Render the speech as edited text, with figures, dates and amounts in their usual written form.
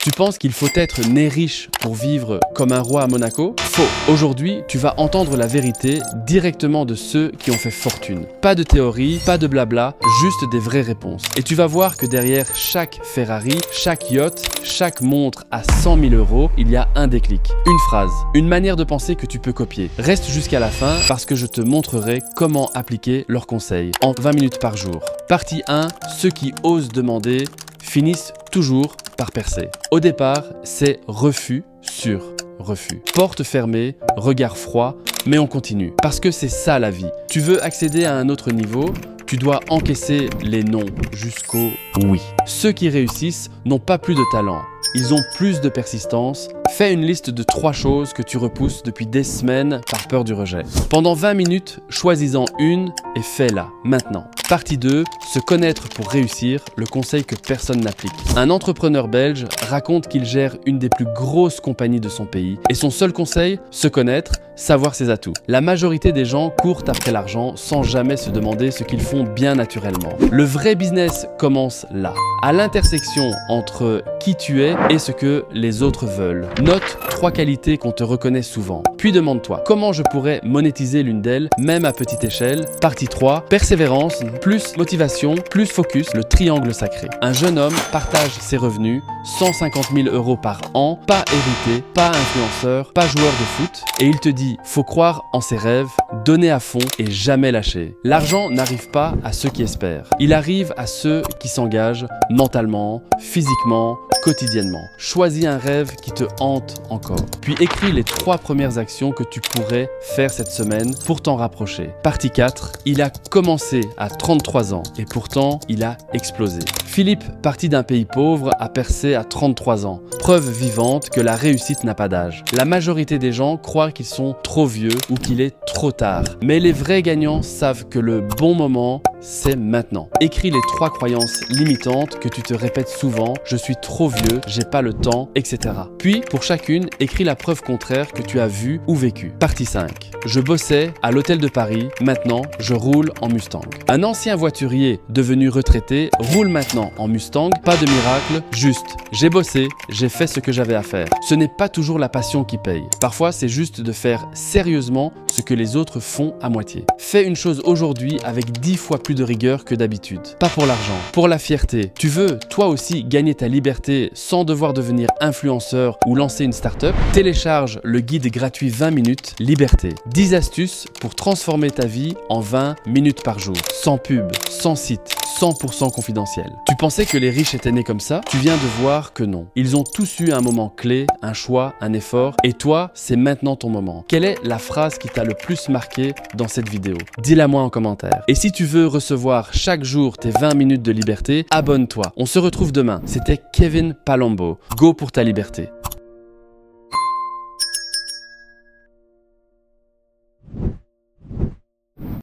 Tu penses qu'il faut être né riche pour vivre comme un roi à Monaco? Faux. Aujourd'hui, tu vas entendre la vérité directement de ceux qui ont fait fortune. Pas de théorie, pas de blabla, juste des vraies réponses. Et tu vas voir que derrière chaque Ferrari, chaque yacht, chaque montre à 100 000 €, il y a un déclic, une phrase, une manière de penser que tu peux copier. Reste jusqu'à la fin parce que je te montrerai comment appliquer leurs conseils en 20 minutes par jour. Partie 1, ceux qui osent demander finissent toujours par percer. Au départ, c'est refus sur refus. Porte fermée, regard froid, mais on continue. Parce que c'est ça la vie. Tu veux accéder à un autre niveau, tu dois encaisser les non jusqu'au oui. Ceux qui réussissent n'ont pas plus de talent. Ils ont plus de persistance. Fais une liste de 3 choses que tu repousses depuis des semaines par peur du rejet. Pendant 20 minutes, choisis-en une et fais-la maintenant. Partie 2, se connaître pour réussir, le conseil que personne n'applique. Un entrepreneur belge raconte qu'il gère une des plus grosses compagnies de son pays et son seul conseil, se connaître, savoir ses atouts. La majorité des gens courent après l'argent sans jamais se demander ce qu'ils font bien naturellement. Le vrai business commence là, à l'intersection entre qui tu es et ce que les autres veulent. Note 3 qualités qu'on te reconnaît souvent. Puis demande-toi, comment je pourrais monétiser l'une d'elles, même à petite échelle? Partie 3, persévérance, plus motivation, plus focus, le triangle sacré. Un jeune homme partage ses revenus, 150 000 € par an, pas hérité, pas influenceur, pas joueur de foot, et il te dit, faut croire en ses rêves, donner à fond et jamais lâcher. L'argent n'arrive pas à ceux qui espèrent. Il arrive à ceux qui s'engagent mentalement, physiquement, quotidiennement. Choisis un rêve qui te hante encore. Puis écris les 3 premières actions que tu pourrais faire cette semaine pour t'en rapprocher. Partie 4, il a commencé à 33 ans et pourtant il a explosé. Philippe, parti d'un pays pauvre, a percé à 33 ans. Preuve vivante que la réussite n'a pas d'âge. La majorité des gens croient qu'ils sont trop vieux ou qu'il est trop tard. Mais les vrais gagnants savent que le bon moment, c'est maintenant. Écris les 3 croyances limitantes que tu te répètes souvent. Je suis trop vieux, j'ai pas le temps, etc. Puis, pour chacune, écris la preuve contraire que tu as vue ou vécue. Partie 5. Je bossais à l'hôtel de Paris, maintenant je roule en Mustang. Un ancien voiturier devenu retraité roule maintenant en Mustang, pas de miracle, juste j'ai bossé, j'ai fait ce que j'avais à faire. Ce n'est pas toujours la passion qui paye. Parfois, c'est juste de faire sérieusement ce que les autres font à moitié. Fais une chose aujourd'hui avec 10 fois plus de rigueur que d'habitude. Pas pour l'argent, pour la fierté. Tu veux, toi aussi, gagner ta liberté sans devoir devenir influenceur ou lancer une start-up? Télécharge le guide gratuit 20 minutes Liberté. 10 astuces pour transformer ta vie en 20 minutes par jour. Sans pub, sans site, 100% confidentiel. Tu pensais que les riches étaient nés comme ça? Tu viens de voir que non. Ils ont tous eu un moment clé, un choix, un effort. Et toi, c'est maintenant ton moment. Quelle est la phrase qui t'a le plus marqué dans cette vidéo? Dis-la moi en commentaire. Et si tu veux recevoir chaque jour tes 20 minutes de liberté, abonne-toi. On se retrouve demain. C'était Kevin Palombo. Go pour ta liberté.